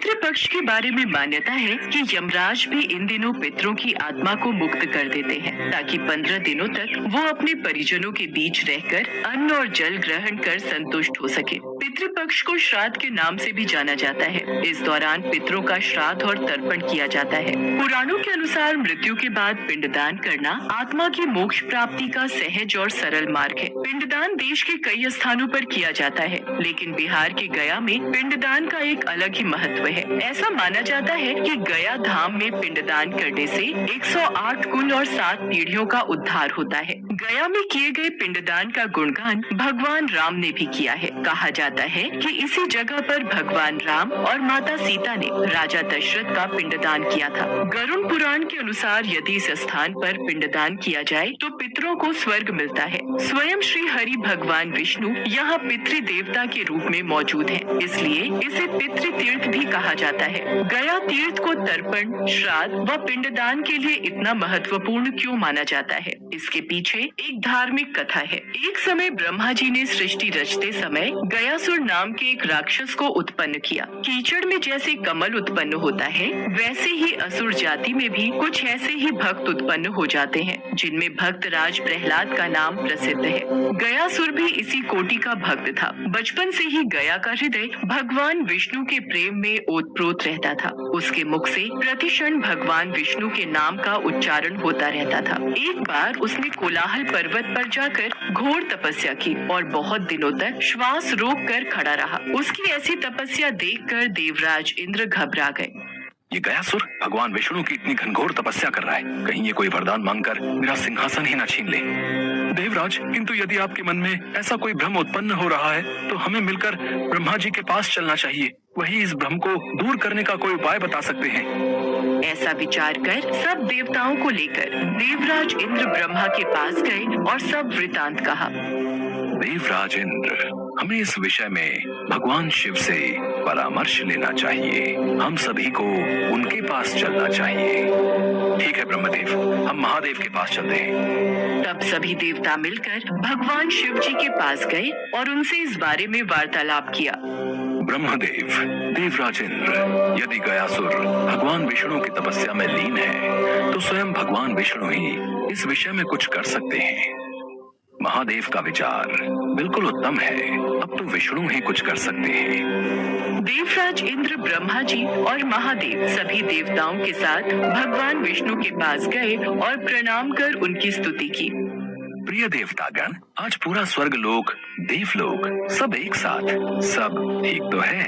पितृपक्ष के बारे में मान्यता है कि यमराज भी इन दिनों पितरों की आत्मा को मुक्त कर देते हैं ताकि 15 दिनों तक वो अपने परिजनों के बीच रहकर अन्न और जल ग्रहण कर संतुष्ट हो सके। पितृपक्ष को श्राद्ध के नाम से भी जाना जाता है। इस दौरान पितरों का श्राद्ध और तर्पण किया जाता है। पुराणों के अनुसार मृत्यु के बाद पिंडदान करना आत्मा की मोक्ष प्राप्ति का सहज और सरल मार्ग है। पिंडदान देश के कई स्थानों पर किया जाता है, लेकिन बिहार के गया में पिंडदान का एक अलग ही महत्व है। ऐसा माना जाता है कि गया धाम में पिंडदान करने से 108 कुल और 7 पीढ़ियों का उद्धार होता है। गया में किए गए पिंडदान का गुणगान भगवान राम ने भी किया है। कहा जाता है कि इसी जगह पर भगवान राम और माता सीता ने राजा दशरथ का पिंडदान किया था। गरुड़ पुराण के अनुसार यदि इस स्थान पर पिंडदान किया जाए तो पितरों को स्वर्ग मिलता है। स्वयं श्री हरि भगवान विष्णु यहाँ पितृ देवता के रूप में मौजूद हैं, इसलिए इसे पितृ तीर्थ भी कहा जाता है। गया तीर्थ को तर्पण, श्राद्ध व पिंडदान के लिए इतना महत्वपूर्ण क्यों माना जाता है? इसके पीछे एक धार्मिक कथा है। एक समय ब्रह्मा जी ने सृष्टि रचते समय गयासुर नाम के एक राक्षस को उत्पन्न किया। कीचड़ में जैसे कमल उत्पन्न होता है, वैसे ही असुर जाति में भी कुछ ऐसे ही भक्त उत्पन्न हो जाते हैं, जिनमें भक्त राज प्रहलाद का नाम प्रसिद्ध है। गयासुर भी इसी कोटि का भक्त था। बचपन से ही गया का हृदय भगवान विष्णु के प्रेम में ओतप्रोत रहता था। उसके मुख से प्रतिक्षण भगवान विष्णु के नाम का उच्चारण होता रहता था। एक बार उसने कोलाहल पर्वत पर जाकर घोर तपस्या की और बहुत दिनों तक श्वास रोक कर खड़ा रहा। उसकी ऐसी तपस्या देखकर देवराज इंद्र घबरा गए। ये गयासुर भगवान विष्णु की इतनी घनघोर तपस्या कर रहा है, कहीं ये कोई वरदान मांगकर मेरा सिंहासन ही न छीन ले। देवराज, किंतु यदि आपके मन में ऐसा कोई भ्रम उत्पन्न हो रहा है तो हमें मिलकर ब्रह्मा जी के पास चलना चाहिए। वही इस भ्रम को दूर करने का कोई उपाय बता सकते हैं। ऐसा विचार कर सब देवताओं को लेकर देवराज इंद्र ब्रह्मा के पास गए और सब वृतांत कहा। देवराज इंद्र, हमें इस विषय में भगवान शिव से परामर्श लेना चाहिए। हम सभी को उनके पास चलना चाहिए। ठीक है ब्रह्मदेव, हम महादेव के पास चलते हैं। तब सभी देवता मिलकर भगवान शिव जी के पास गए और उनसे इस बारे में वार्तालाप किया। ब्रह्मदेव, देवराज इंद्र, यदि गयासुर भगवान विष्णु की तपस्या में लीन है तो स्वयं भगवान विष्णु ही इस विषय में कुछ कर सकते हैं। महादेव का विचार बिल्कुल उत्तम है। अब तो विष्णु ही कुछ कर सकते हैं। देवराज इंद्र ब्रह्मा जी और महादेव सभी देवताओं के साथ भगवान विष्णु के पास गए और प्रणाम कर उनकी स्तुति की। प्रिय देवतागण, आज पूरा स्वर्ग लोक, देवलोक सब एक साथ, सब ठीक तो है?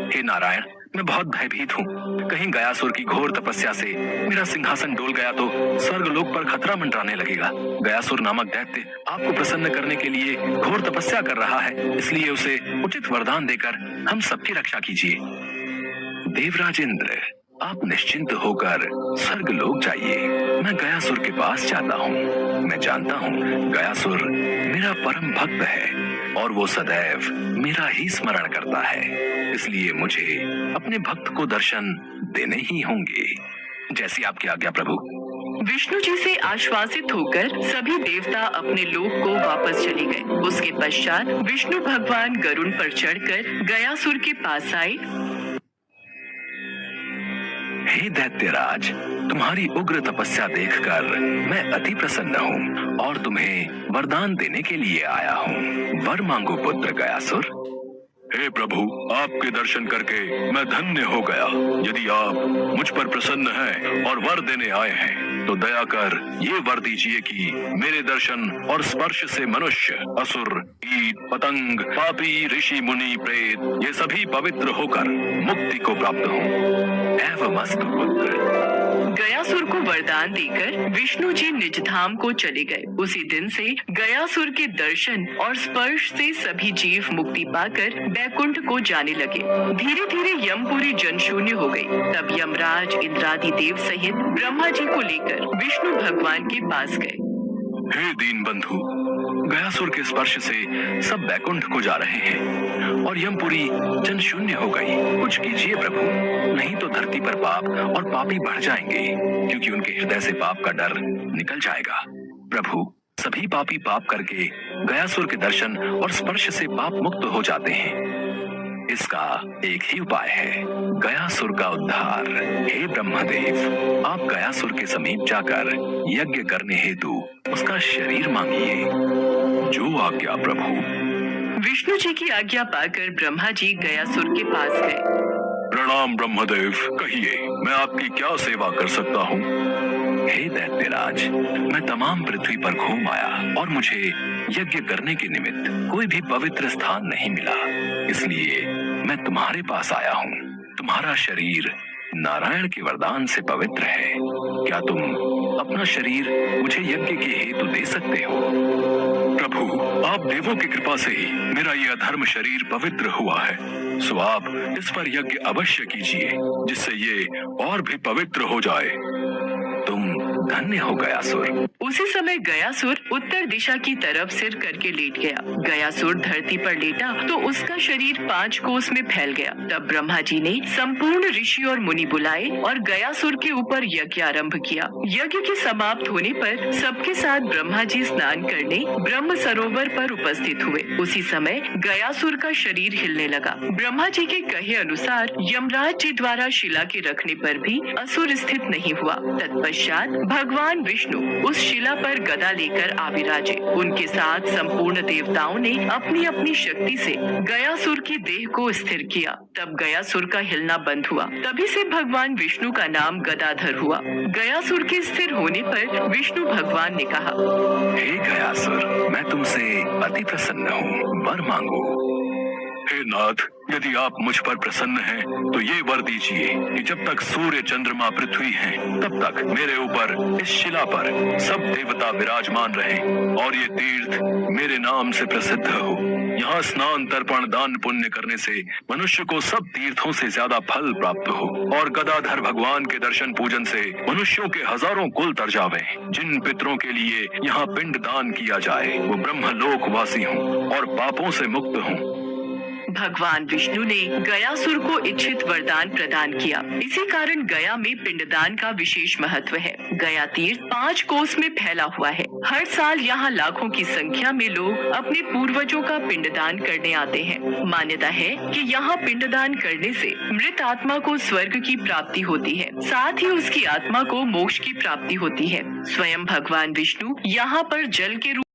हे नारायण, मैं बहुत भयभीत हूँ। कहीं गयासुर की घोर तपस्या से मेरा सिंहासन डोल गया तो स्वर्ग लोक पर खतरा मंडराने लगेगा। गयासुर नामक दैत्य आपको प्रसन्न करने के लिए घोर तपस्या कर रहा है, इसलिए उसे उचित वरदान देकर हम सबकी रक्षा कीजिए। देवराज इंद्र, आप निश्चिंत होकर स्वर्ग लोक जाइए। मैं गयासुर के पास जाता हूँ। मैं जानता हूँ गयासुर मेरा परम भक्त है और वो सदैव मेरा ही स्मरण करता है, इसलिए मुझे अपने भक्त को दर्शन देने ही होंगे। जैसी आपकी आज्ञा प्रभु। विष्णु जी से आश्वासित होकर सभी देवता अपने लोक को वापस चले गए। उसके पश्चात विष्णु भगवान गरुड़ पर चढ़कर गयासुर के पास आए। हे दैत्यराज, तुम्हारी उग्र तपस्या देखकर मैं अति प्रसन्न हूँ और तुम्हें वरदान देने के लिए आया हूँ। वर मांगो पुत्र गयासुर। हे प्रभु, आपके दर्शन करके मैं धन्य हो गया। यदि आप मुझ पर प्रसन्न हैं और वर देने आए हैं तो दया कर ये वर दीजिए कि मेरे दर्शन और स्पर्श से मनुष्य, असुर, कीट, पतंग, पापी, ऋषि, मुनि, प्रेत ये सभी पवित्र होकर मुक्ति को प्राप्त हों। एवमस्तु पुत्र। गयासुर को वरदान देकर विष्णु जी निज धाम को चले गए। उसी दिन से गयासुर के दर्शन और स्पर्श से सभी जीव मुक्ति पाकर बैकुंठ को जाने लगे। धीरे धीरे यमपुरी जनशून्य हो गई। तब यमराज इंद्रादि देव सहित ब्रह्मा जी को लेकर विष्णु भगवान के पास गए। हे दीन बंधु, गयासुर के स्पर्श से सब बैकुंठ को जा रहे हैं और यमपुरी जनशून्य हो गई। कुछ कीजिए प्रभु, नहीं तो धरती पर पाप और पापी बढ़ जाएंगे, क्योंकि उनके हृदय से पाप का डर निकल जाएगा। प्रभु, सभी पापी पाप करके गयासुर के दर्शन और स्पर्श से पाप मुक्त हो जाते हैं। इसका एक ही उपाय है, गयासुर का उद्धार। हे ब्रह्मदेव, आप गयासुर के समीप जाकर यज्ञ करने हेतु उसका शरीर मांगिए। जो आज्ञा प्रभु। विष्णु जी की आज्ञा पाकर ब्रह्मा जी गयासुर के पास गए। प्रणाम ब्रह्मदेव, कहिए मैं आपकी क्या सेवा कर सकता हूँ? हे दैत्यराज, मैं तमाम पृथ्वी पर घूम आया और मुझे यज्ञ करने के निमित्त कोई भी पवित्र स्थान नहीं मिला, इसलिए मैं तुम्हारे पास आया हूँ। तुम्हारा शरीर नारायण के वरदान से पवित्र है। क्या तुम अपना शरीर मुझे यज्ञ के हेतु दे सकते हो? प्रभु, आप देवों की कृपा से ही मेरा यह अधर्म शरीर पवित्र हुआ है, सो आप इस पर यज्ञ अवश्य कीजिए, जिससे ये और भी पवित्र हो जाए। तुम धन्य हो गयासुर। उसी समय गयासुर उत्तर दिशा की तरफ सिर करके लेट गया। गयासुर धरती पर लेटा तो उसका शरीर 5 कोस में फैल गया। तब ब्रह्मा जी ने संपूर्ण ऋषि और मुनि बुलाए और गयासुर के ऊपर यज्ञ आरंभ किया। यज्ञ के समाप्त होने पर सबके साथ ब्रह्मा जी स्नान करने ब्रह्म सरोवर पर उपस्थित हुए। उसी समय गयासुर का शरीर हिलने लगा। ब्रह्मा जी के कहे अनुसार यमराज जी द्वारा शिला के रखने पर भी असुर स्थित नहीं हुआ। तत्पश्चात भगवान विष्णु उस शिला पर गदा लेकर आ विराजे। उनके साथ संपूर्ण देवताओं ने अपनी अपनी शक्ति से गयासुर की देह को स्थिर किया। तब गयासुर का हिलना बंद हुआ। तभी से भगवान विष्णु का नाम गदाधर हुआ। गयासुर के स्थिर होने पर विष्णु भगवान ने कहा, हे गयासुर, मैं तुमसे अति प्रसन्न हूँ, वर मांगो। हे नाथ, यदि आप मुझ पर प्रसन्न हैं, तो ये वर दीजिए कि जब तक सूर्य चंद्रमा पृथ्वी हैं, तब तक मेरे ऊपर इस शिला पर सब देवता विराजमान रहें और ये तीर्थ मेरे नाम से प्रसिद्ध हो। यहाँ स्नान, तर्पण, दान पुण्य करने से मनुष्य को सब तीर्थों से ज्यादा फल प्राप्त हो और गदाधर भगवान के दर्शन पूजन से मनुष्यों के हजारों कुल तर जावे। जिन पितरों के लिए यहाँ पिंड दान किया जाए वो ब्रह्मलोक वासी हों और पापों से मुक्त हों। भगवान विष्णु ने गयासुर को इच्छित वरदान प्रदान किया। इसी कारण गया में पिंडदान का विशेष महत्व है। गया तीर्थ 5 कोस में फैला हुआ है। हर साल यहाँ लाखों की संख्या में लोग अपने पूर्वजों का पिंडदान करने आते हैं। मान्यता है कि यहाँ पिंडदान करने से मृत आत्मा को स्वर्ग की प्राप्ति होती है, साथ ही उसकी आत्मा को मोक्ष की प्राप्ति होती है। स्वयं भगवान विष्णु यहाँ पर जल के रूप